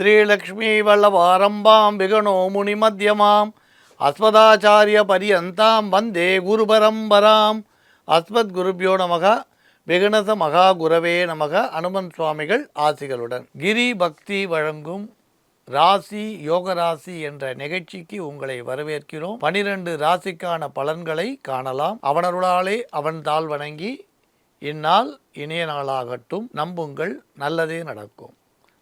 ஸ்ரீலக்ஷ்மி வல்லவாரம்பாம் விகணோ முனிமத்யமாம் அஸ்மதாச்சாரிய பரியந்தாம் வந்தே குரு பரம்பராம். அஸ்மத் குருபியோ நமக. விகணச மகா குரவே நமக. அனுமன் சுவாமிகள் ஆசிகளுடன் கிரி பக்தி வழங்கும் ராசி யோகராசி என்ற நிகழ்ச்சிக்கு உங்களை வரவேற்கிறோம். 12 ராசிக்கான பலன்களை காணலாம். அவனருளாலே அவன் தாள் வணங்கி இந்நாள் இனிய நாளாகட்டும். நம்புங்கள், நல்லதே நடக்கும்.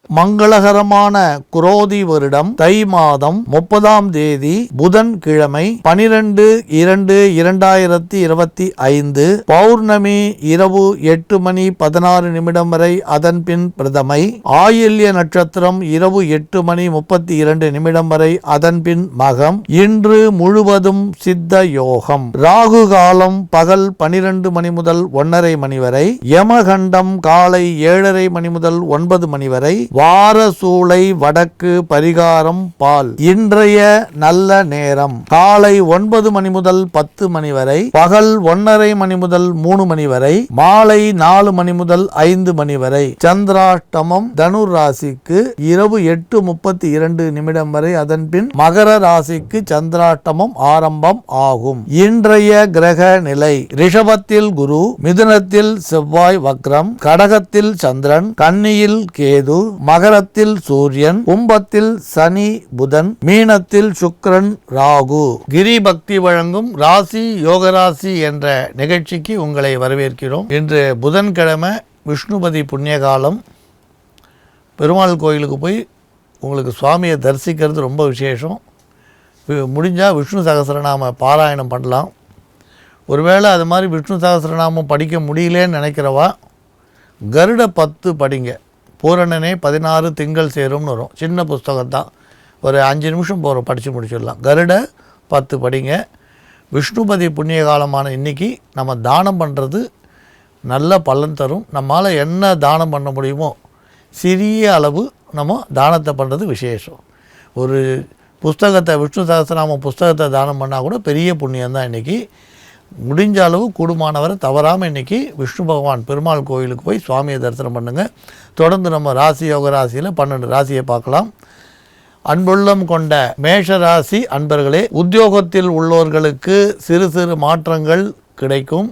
மங்களகரமான குரோதி வருடம் தை மாதம் 30ஆம் தேதி புதன் கிழமை 12/2/2025 பௌர்ணமி இரவு 8:16 வரை, அதன் பின் பிரதமை. ஆயில்ய நட்சத்திரம் இரவு 8:32 வரை, அதன் பின் மகம். இன்று முழுவதும் சித்த யோகம். ராகு காலம் பகல் 12 மணி முதல் 1:30 மணி வரை. யமகண்டம் காலை 7:30 மணி முதல் 9 மணி வரை. வார சூளை வடக்கு, பரிகாரம் பால். இன்றைய நல்ல நேரம் காலை 9 மணி முதல் 10 மணி வரை, பகல் 1:30 மணி முதல் 3 மணி வரை, மாலை 4 மணி முதல் 5 மணி வரை. சந்திராஷ்டமம் தனுர் ராசிக்கு இரவு 8:32 வரை, அதன் பின் மகர ராசிக்கு சந்திராஷ்டமம் ஆரம்பம் ஆகும். இன்றைய கிரக நிலை: ரிஷபத்தில் குரு, மிதுனத்தில் செவ்வாய் வக்ரம், கடகத்தில் சந்திரன், கன்னியில் கேது, மகரத்தில் சூரியன், கும்பத்தில் சனி புதன், மீனத்தில் சுக்கிரன் ராகு. கிரி பக்தி வழங்கும் ராசி யோகராசி என்ற நிகழ்ச்சிக்கு உங்களை வரவேற்கிறோம். இன்று புதன்கிழமை, விஷ்ணுபதி புண்ணியகாலம். பெருமாள் கோயிலுக்கு போய் உங்களுக்கு சுவாமியை தரிசிக்கிறது ரொம்ப விசேஷம். முடிஞ்சால் விஷ்ணு சகஸ்ரநாம பாராயணம் பண்ணலாம். ஒருவேளை அது மாதிரி விஷ்ணு சகஸ்ரநாமம் படிக்க முடியலேன்னு நினைக்கிறவா கருட 10 படிங்க. பூரணனே 16 திங்கள் சேரும்னு வரும். சின்ன புஸ்தகத்தான், ஒரு 5 நிமிஷம் போகிறோம், படித்து முடிச்சிடலாம். கருட 10 படிங்க. விஷ்ணுபதி புண்ணிய காலமான இன்றைக்கி நம்ம தானம் பண்ணுறது நல்ல பலன் தரும். நம்மால் என்ன தானம் பண்ண முடியுமோ சிறிய அளவு நம்ம தானத்தை பண்ணுறது விசேஷம். ஒரு புஸ்தகத்தை, விஷ்ணு சகஸ்ரநாமம் புஸ்தகத்தை தானம் பண்ணால் கூட பெரிய புண்ணியம்தான். இன்றைக்கி முடிஞ்ச அளவு கூடுமானவரை தவறாமல் இன்றைக்கி விஷ்ணு பகவான் பெருமாள் கோயிலுக்கு போய் சுவாமியை தரிசனம் பண்ணுங்கள். தொடர்ந்து நம்ம ராசி யோக ராசியில் 12 ராசியை பார்க்கலாம். அன்புள்ளம் கொண்ட மேஷ ராசி அன்பர்களே, உத்தியோகத்தில் உள்ளவர்களுக்கு சிறு சிறு மாற்றங்கள் கிடைக்கும்.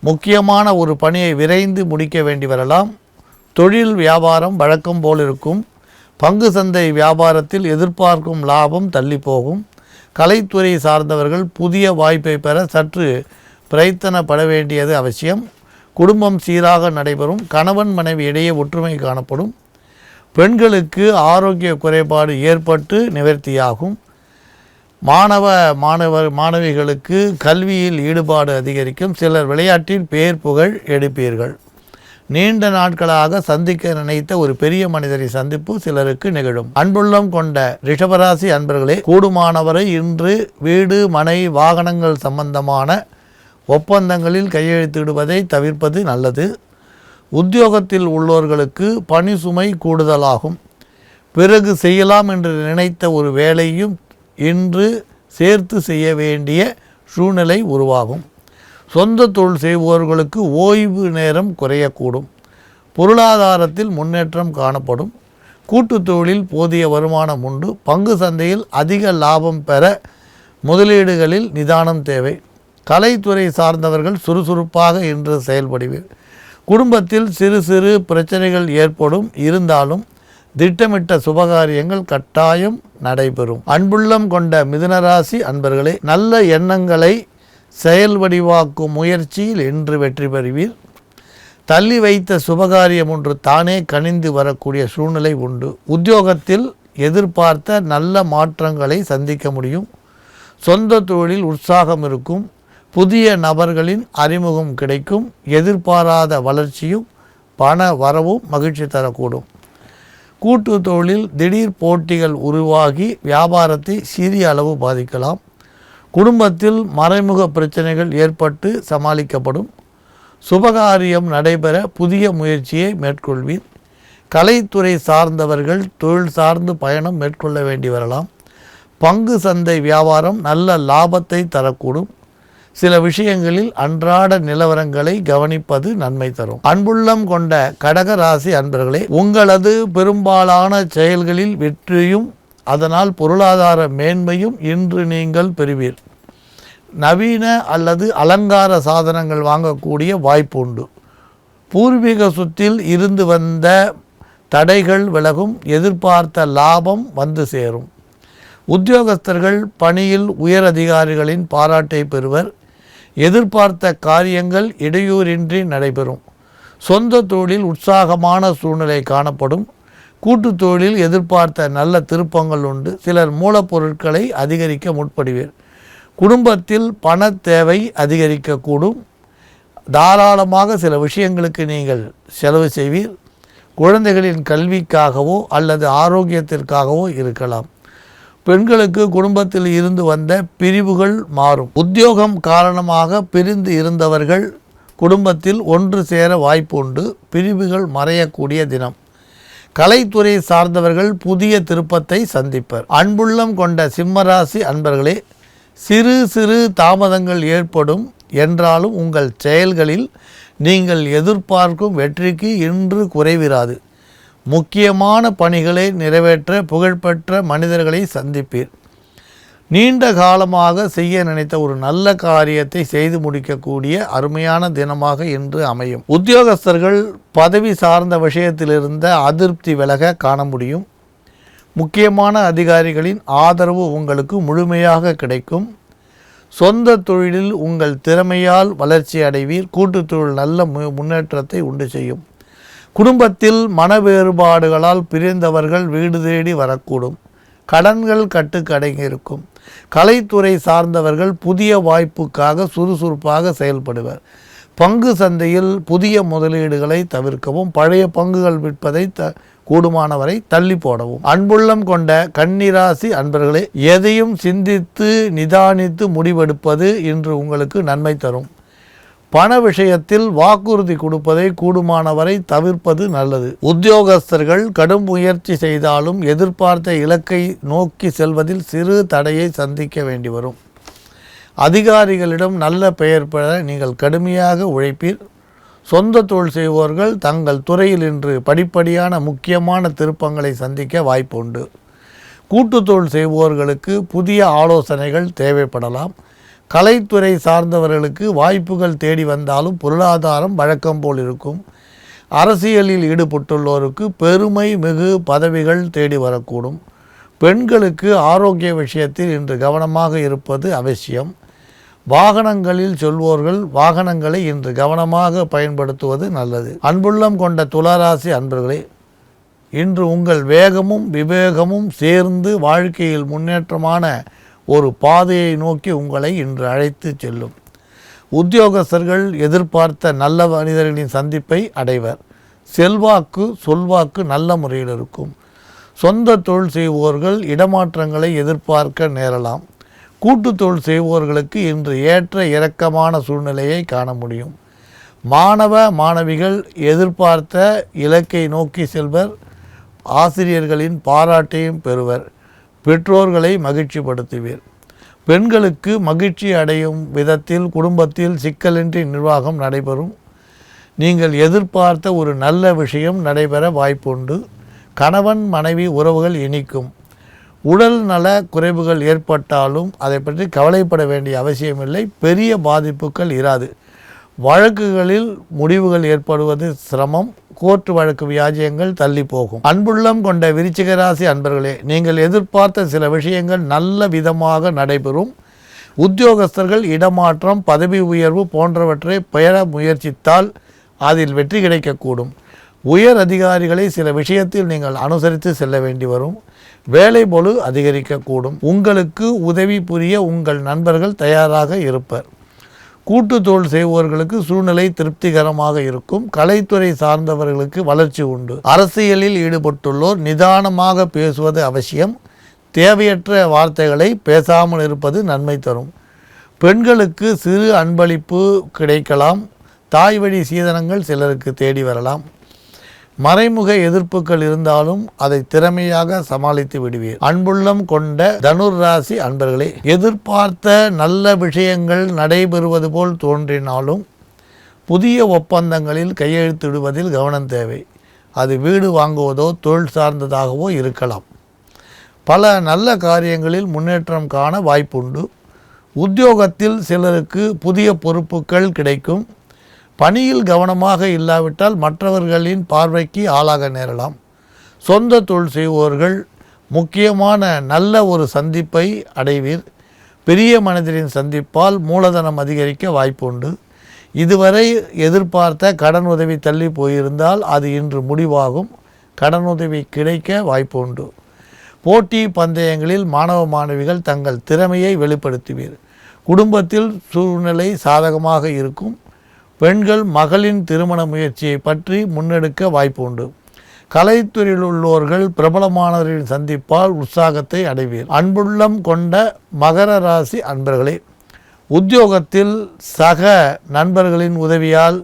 முக்கியமான ஒரு பணியை விரைந்து முடிக்க வேண்டி வரலாம். தொழில் வியாபாரம் வழக்கம் போல் இருக்கும். பங்கு சந்தை வியாபாரத்தில் எதிர்பார்க்கும் லாபம் தள்ளி போகும். கலைத்துறை சார்ந்தவர்கள் புதிய வாய்ப்பை பெற சற்று பிரயத்தனப்பட வேண்டியது அவசியம். குடும்பம் சீராக நடைபெறும். கணவன் மனைவி இடையே ஒற்றுமை காணப்படும். பெண்களுக்கு ஆரோக்கிய குறைபாடு ஏற்பட்டு நிவர்த்தியாகும். மாணவிகளுக்கு கல்வியில் ஈடுபாடு அதிகரிக்கும். சிலர் விளையாட்டில் பேர் புகழ் எடுப்பீர்கள். நீண்ட நாட்களாக சந்திக்க நினைத்த ஒரு பெரிய மனிதரை சந்திப்பு சிலருக்கு நிகழும். அன்புள்ளம் கொண்ட ரிஷபராசி அன்பர்களே, கூடுமானவரை இன்று வீடு, மனை, வாகனங்கள் சம்பந்தமான ஒப்பந்தங்களில் கையெழுத்திடுவதை தவிர்ப்பது நல்லது. உத்தியோகத்தில் உள்ளவர்களுக்கு பணி சுமை கூடுதலாகும். பிறகு செய்யலாம் என்று நினைத்த ஒரு வேலையும் இன்று சேர்த்து செய்ய வேண்டிய சூழ்நிலை உருவாகும். சொந்த தொழில் செய்பவர்களுக்கு ஓய்வு நேரம் குறையக்கூடும். பொருளாதாரத்தில் முன்னேற்றம் காணப்படும். கூட்டு தொழிலில் போதிய வருமானம் உண்டு. பங்கு சந்தையில் அதிக லாபம் பெற முதலீடுகளில் நிதானம் தேவை. கலைத்துறை சார்ந்தவர்கள் சுறுசுறுப்பாக இன்று செயல்படுவீர். குடும்பத்தில் சிறு சிறு பிரச்சனைகள் ஏற்படும். இருந்தாலும் திட்டமிட்ட சுபகாரியங்கள் கட்டாயம் நடைபெறும். அன்புள்ளம் கொண்ட மிதுனராசி அன்பர்களே, நல்ல எண்ணங்களை செயல் வடிவாக்கும் முயற்சியில் இன்று வெற்றி பெறுவீர். தள்ளி வைத்த சுபகாரியம் ஒன்று தானே கனிந்து வரக்கூடிய சூழ்நிலை உண்டு. உத்தியோகத்தில் எதிர்பார்த்த நல்ல மாற்றங்களை சந்திக்க முடியும். சொந்த தொழிலில் உற்சாகம் இருக்கும். புதிய நபர்களின் அறிமுகம் கிடைக்கும். எதிர்பாராத வளர்ச்சியும் பண வரவும் மகிழ்ச்சி தரக்கூடும். கூட்டு தொழிலில் திடீர் போட்டிகள் உருவாகி வியாபாரத்தை சிறிய அளவு பாதிக்கலாம். குடும்பத்தில் மறைமுக பிரச்சனைகள் ஏற்பட்டு சமாளிக்கப்படும். சுபகாரியம் நடைபெற புதிய முயற்சியை மேற்கொள்வீர். கலைத்துறை சார்ந்தவர்கள் தொழில் சார்ந்து பயணம் மேற்கொள்ள வேண்டி வரலாம். பங்கு சந்தை வியாபாரம் நல்ல லாபத்தை தரக்கூடும். சில விஷயங்களில் அன்றாட நிலவரங்களை கவனிப்பது நன்மை தரும். அன்புள்ளம் கொண்ட கடக ராசி அன்பர்களே, உங்களது பெரும்பாலான செயல்களில் வெற்றியும் அதனால் பொருளாதார மேன்மையும் இன்று நீங்கள் பெறுவீர். நவீன அல்லது அலங்கார சாதனங்கள் வாங்கக்கூடிய வாய்ப்பு உண்டு. பூர்வீக சொத்தில் இருந்து வந்த தடைகள் விலகும். எதிர்பார்த்த லாபம் வந்து சேரும். உத்தியோகஸ்தர்கள் பணியில் உயர் அதிகாரிகளின் பாராட்டை பெறுவர். எதிர்பார்த்த காரியங்கள் இடையூறின்றி நடைபெறும். சொந்த தொழிலில் உற்சாகமான சூழ்நிலை காணப்படும். கூட்டுத் தொழிலில் எதிர்பார்த்த நல்ல திருப்பங்கள் உண்டு. சிலர் மூலப்பொருட்களை அதிகரிக்க முற்படுவீர். குடும்பத்தில் பண தேவை அதிகரிக்கக்கூடும். தாராளமாக சில விஷயங்களுக்கு நீங்கள் செலவு செய்வீர். குழந்தைகளின் கல்விக்காகவோ அல்லது ஆரோக்கியத்திற்காகவோ இருக்கலாம். பெண்களுக்கு குடும்பத்தில் இருந்து வந்த பிரிவுகள் மாறும். உத்தியோகம் காரணமாக பிரிந்து இருந்தவர்கள் குடும்பத்தில் ஒன்று சேர வாய்ப்பு உண்டு. பிரிவுகள் மறையக்கூடிய தினம். கலைத்துறை சார்ந்தவர்கள் புதிய திருப்பத்தை சந்திப்பர். அன்புள்ளம் கொண்ட சிம்மராசி அன்பர்களே, சிறு சிறு தாமதங்கள் ஏற்படும் என்றாலும் உங்கள் செயல்களில் நீங்கள் எதிர்பார்க்கும் வெற்றிக்கு இன்று குறைவிராது. முக்கியமான பணிகளை நிறைவேற்ற புகழ்பெற்ற மனிதர்களை சந்திப்பீர். நீண்ட காலமாக செய்ய நினைத்த ஒரு நல்ல காரியத்தை செய்து முடிக்கக்கூடிய அருமையான தினமாக இன்று அமையும். உத்தியோகஸ்தர்கள் பதவி சார்ந்த விஷயத்திலிருந்த அதிருப்தி விலக காண முடியும். முக்கியமான அதிகாரிகளின் ஆதரவு உங்களுக்கு முழுமையாக கிடைக்கும். சொந்த தொழிலில் உங்கள் திறமையால் வளர்ச்சி அடைவீர். கூட்டுத் தொழில் நல்ல முன்னேற்றத்தை உண்டு செய்யும். குடும்பத்தில் மன வேறுபாடுகளால் பிரிந்தவர்கள் வீடு தேடி வரக்கூடும். கடன்கள் கட்டுக்கடங்கியிருக்கும். கலைத்துறை சார்ந்தவர்கள் புதிய வாய்ப்புக்காக சுறுசுறுப்பாக செயல்படுவர். பங்கு சந்தையில் புதிய முதலீடுகளை தவிர்க்கவும். பழைய பங்குகள் விற்பதை கூடுமானவரை தள்ளி போடவும். அன்புள்ளம் கொண்ட கன்னிராசி அன்பர்களே, எதையும் சிந்தித்து நிதானித்து முடிவெடுப்பது இன்று உங்களுக்கு நன்மை தரும். பண விஷயத்தில் வாக்குறுதி கொடுப்பதை கூடுமானவரை தவிர்ப்பது நல்லது. உத்தியோகஸ்தர்கள் கடும் முயற்சி செய்தாலும் எதிர்பார்த்த இலக்கை நோக்கி செல்வதில் சிறு தடையை சந்திக்க வேண்டி வரும். அதிகாரிகளிடம் நல்ல பெயர் பெற நீங்கள் கடுமையாக உழைப்பீர். சொந்த தொழில் செய்வோர்கள் தங்கள் துறையில் இன்று படிப்படியான முக்கியமான திருப்பங்களை சந்திக்க வாய்ப்பு உண்டு. கூட்டுத் தொழில் செய்வோர்களுக்கு புதிய ஆலோசனைகள் தேவைப்படலாம். கலைத்துறை சார்ந்தவர்களுக்கு வாய்ப்புகள் தேடி வந்தாலும் பொருளாதாரம் வழக்கம் போல் இருக்கும். அரசியலில் ஈடுபட்டுள்ளோருக்கு பெருமை மிகு பதவிகள் தேடி வரக்கூடும். பெண்களுக்கு ஆரோக்கிய விஷயத்தில் இன்று கவனமாக இருப்பது அவசியம். வாகனங்களில் செல்வோர்கள் வாகனங்களை இன்று கவனமாக பயன்படுத்துவது நல்லது. அன்புள்ளம் கொண்ட துளாராசி அன்பர்களே, இன்று உங்கள் வேகமும் விவேகமும் சேர்ந்து வாழ்க்கையில் முன்னேற்றமான ஒரு பாதையை நோக்கி உங்களை இன்று அழைத்து செல்லும். உத்தியோகஸ்தர்கள் எதிர்பார்த்த நல்ல மனிதர்களின் சந்திப்பை அடைவர். செல்வாக்கு சொல்வாக்கு நல்ல முறையில் இருக்கும். சொந்த தொழில் செய்வோர்கள் இடமாற்றங்களை எதிர்பார்க்க நேரலாம். கூட்டுத் தொழில் செய்வோர்களுக்கு இன்று ஏற்ற இறக்கமான சூழ்நிலையை காண முடியும். மாணவ மாணவிகள் எதிர்பார்த்த இலக்கை நோக்கி செல்வர். ஆசிரியர்களின் பாராட்டையும் பெறுவர். பெற்றோர்களை மகிழ்ச்சிப்படுத்துவீர். பெண்களுக்கு மகிழ்ச்சி அடையும் விதத்தில் குடும்பத்தில் சிக்கலின்றி நிர்வாகம் நடைபெறும். நீங்கள் எதிர்பார்த்த ஒரு நல்ல விஷயம் நடைபெற வாய்ப்புண்டு. கணவன் மனைவி உறவுகள் இனிக்கும். உடல் நல குறைவுகள் ஏற்பட்டாலும் அதை பற்றி கவலைப்பட வேண்டிய அவசியமில்லை. பெரிய பாதிப்புகள் இராது. வழக்குகளில் முடிவுகள் ஏற்படுவது சிரமம். கோர்ட்டு வழக்கு வியாஜியங்கள் தள்ளி போகும். அன்புள்ளம் கொண்ட விருச்சிக ராசி அன்பர்களே, நீங்கள் எதிர்பார்த்த சில விஷயங்கள் நல்ல விதமாக நடைபெறும். உத்தியோகஸ்தர்கள் இடமாற்றம் பதவி உயர்வு போன்றவற்றை பெற முயற்சித்தால் அதில் வெற்றி கிடைக்கக்கூடும். உயர் அதிகாரிகளை சில விஷயத்தில் நீங்கள் அனுசரித்து செல்ல வேண்டி வரும். வேலை பளு அதிகரிக்கக்கூடும். உங்களுக்கு உதவி புரிய உங்கள் நண்பர்கள் தயாராக இருப்பர். கூட்டு தொழில் செய்வோர்களுக்கு சூழ்நிலை திருப்திகரமாக இருக்கும். கலைத்துறை சார்ந்தவர்களுக்கு வளர்ச்சி உண்டு. அரசியலில் ஈடுபட்டுள்ளோர் நிதானமாக பேசுவது அவசியம். தேவையற்ற வார்த்தைகளை பேசாமல் இருப்பது நன்மை தரும். பெண்களுக்கு சிறு அன்பளிப்பு கிடைக்கலாம். தாய் வழி சீதனங்கள் சிலருக்கு தேடி வரலாம். மறைமுக எதிர்ப்புகள் இருந்தாலும் அதை திறமையாக சமாளித்து விடுவீர். அன்புள்ளம் கொண்ட தனுர் ராசி அன்பர்களே, எதிர்பார்த்த நல்ல விஷயங்கள் நடைபெறுவது போல் தோன்றினாலும் புதிய ஒப்பந்தங்களில் கையெழுத்திடுவதில் கவனம் தேவை. அது வீடு வாங்குவதோ தொழில் சார்ந்ததாகவோ இருக்கலாம். பல நல்ல காரியங்களில் முன்னேற்றம் காண வாய்ப்புண்டு. உத்தியோகத்தில் சிலருக்கு புதிய பொறுப்புகள் கிடைக்கும். பணியில் கவனமாக இல்லாவிட்டால் மற்றவர்களின் பார்வைக்கு ஆளாக நேரலாம். சொந்த தொழில் செய்வோர்கள் முக்கியமான நல்ல ஒரு சந்திப்பை அடைவீர். பெரிய மனிதரின் சந்திப்பால் மூலதனம் அதிகரிக்க வாய்ப்புண்டு. இதுவரை எதிர்பார்த்த கடன் உதவி தள்ளி போயிருந்தால் அது இன்று முடிவாகும். கடனுதவி கிடைக்க வாய்ப்புண்டு. போட்டி பந்தயங்களில் மாணவ மாணவிகள் தங்கள் திறமையை வெளிப்படுத்துவீர். குடும்பத்தில் சூழ்நிலை சாதகமாக இருக்கும். பெண்கள் மகளின் திருமண முயற்சியை பற்றி முன்னெடுக்க வாய்ப்பு உண்டு. கலைத்துறையில் உள்ளோர்கள் பிரபலமானவர்களின் சந்திப்பால் உற்சாகத்தை அடைவீர். அன்புள்ளம் கொண்ட மகர ராசி அன்பர்களே, உத்தியோகத்தில் சக நண்பர்களின் உதவியால்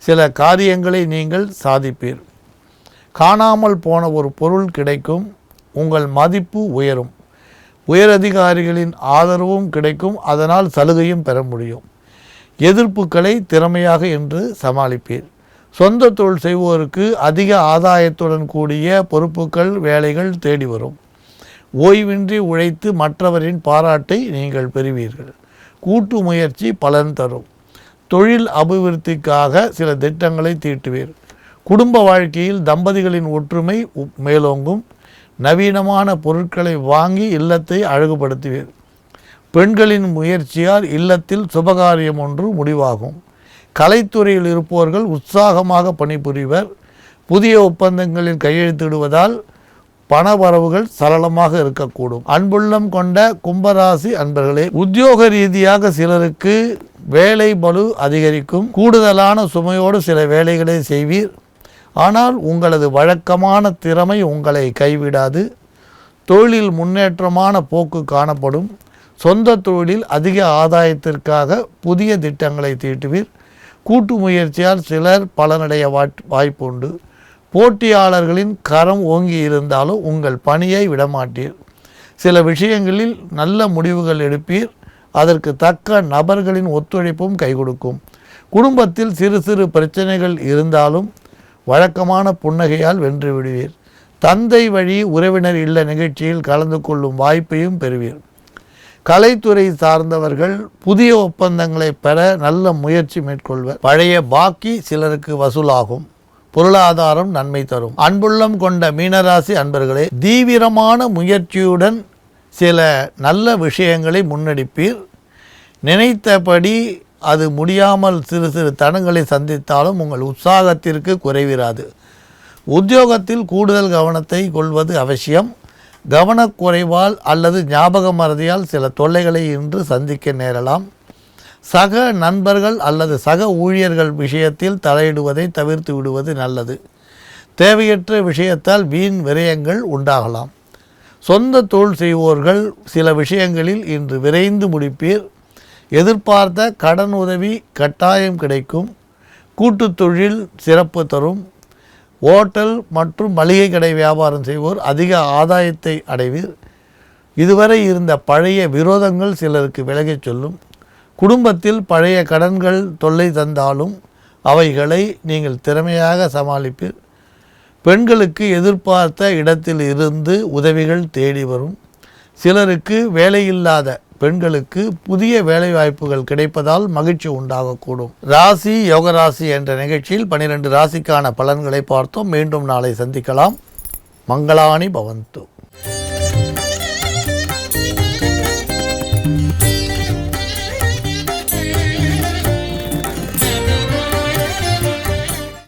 சில காரியங்களை நீங்கள் சாதிப்பீர். காணாமல் போன ஒரு பொருள் கிடைக்கும். உங்கள் மதிப்பு உயரும். உயரதிகாரிகளின் ஆதரவும் கிடைக்கும். அதனால் சலுகையும் பெற முடியும். எதிர்ப்புகளை திறமையாக என்று சமாளிப்பீர். சொந்த தொழில் செய்வோருக்கு அதிக ஆதாயத்துடன் கூடிய பொறுப்புகள் வேலைகள் தேடி வரும். ஓய்வின்றி உழைத்து மற்றவரின் பாராட்டை நீங்கள் பெறுவீர்கள். கூட்டு முயற்சி பலன் தரும். தொழில் அபிவிருத்திக்காக சில திட்டங்களை தீட்டுவீர். குடும்ப வாழ்க்கையில் தம்பதிகளின் ஒற்றுமை மேலோங்கும். நவீனமான பொருட்களை வாங்கி இல்லத்தை அழகுபடுத்துவீர். பெண்களின் முயற்சியால் இல்லத்தில் சுபகாரியம் ஒன்று முடிவாகும். கலைத்துறையில் இருப்பவர்கள் உற்சாகமாக பணிபுரிவர். புதிய ஒப்பந்தங்களில் கையெழுத்திடுவதால் பணவரவுகள் சரளமாக இருக்கக்கூடும். அன்புள்ளம் கொண்ட கும்பராசி அன்பர்களே, உத்தியோக ரீதியாக சிலருக்கு வேலை பளு அதிகரிக்கும். கூடுதலான சுமையோடு சில வேலைகளை செய்வீர். ஆனால் உங்களது வழக்கமான திறமை உங்களை கைவிடாது. தொழிலில் முன்னேற்றமான போக்கு காணப்படும். சொந்த தொழிலில் அதிக ஆதாயத்திற்காக புதிய திட்டங்களை தீட்டுவீர். கூட்டு முயற்சியால் சிலர் பலனடைய வாய்ப்புண்டு. போட்டியாளர்களின் கரம் ஓங்கி இருந்தாலும் உங்கள் பணியை விடமாட்டீர். சில விஷயங்களில் நல்ல முடிவுகள் எடுப்பீர். அதற்கு தக்க நபர்களின் ஒத்துழைப்பும் கை கொடுக்கும். குடும்பத்தில் சிறு சிறு பிரச்சனைகள் இருந்தாலும் வழக்கமான புன்னகையால் வென்று விடுவீர். தந்தை வழி உறவினர் இல்ல நிகழ்ச்சியில் கலந்து கொள்ளும் வாய்ப்பையும் பெறுவீர். கலைத்துறை சார்ந்தவர்கள் புதிய ஒப்பந்தங்களை பெற நல்ல முயற்சி மேற்கொள்வர். பழைய பாக்கி சிலருக்கு வசூலாகும். பொருளாதாரம் நன்மை தரும். அன்புள்ளம் கொண்ட மீனராசி அன்பர்களே, தீவிரமான முயற்சியுடன் சில நல்ல விஷயங்களை முன்னெடுப்பீர். நினைத்தபடி அது முடியாமல் சிறு சிறு தடங்களை சந்தித்தாலும் உங்கள் உற்சாகத்திற்கு குறைவிராது. உத்தியோகத்தில் கூடுதல் கவனத்தை கொள்வது அவசியம். கவனக்குறைவால் அல்லது ஞாபக மறதியால் சில தொல்லைகளை இன்று சந்திக்க நேரலாம். சக நண்பர்கள் அல்லது சக ஊழியர்கள் விஷயத்தில் தலையிடுவதை தவிர்த்து விடுவது நல்லது. தேவையற்ற விஷயத்தால் வீண் விரயங்கள் உண்டாகலாம். சொந்த தொழில் செய்வோர்கள் சில விஷயங்களில் இன்று விரைந்து முடிப்பீர். எதிர்பார்த்த கடன் உதவி கட்டாயம் கிடைக்கும். கூட்டுத் தொழில் சிறப்பு தரும். ஓட்டல் மற்றும் மளிகை கடை வியாபாரம் செய்வோர் அதிக ஆதாயத்தை அடைவீர். இதுவரை இருந்த பழைய விரோதங்கள் சிலருக்கு விலகிச் சொல்லும். குடும்பத்தில் பழைய கடன்கள் தொல்லை தந்தாலும் அவைகளை நீங்கள் திறமையாக சமாளிப்பீர். பெண்களுக்கு எதிர்பார்த்த இடத்தில் இருந்து உதவிகள் தேடி வரும். சிலருக்கு வேலையில்லாத பெண்களுக்கு புதிய வேலை வாய்ப்புகள் கிடைப்பதால் மகிழ்ச்சி உண்டாகக்கூடும். ராசி யோகராசி என்ற நிகழ்ச்சியில் 12 ராசிக்கான பலன்களை பார்த்தோம். மீண்டும் நாளை சந்திக்கலாம். மங்களாணி பவந்து.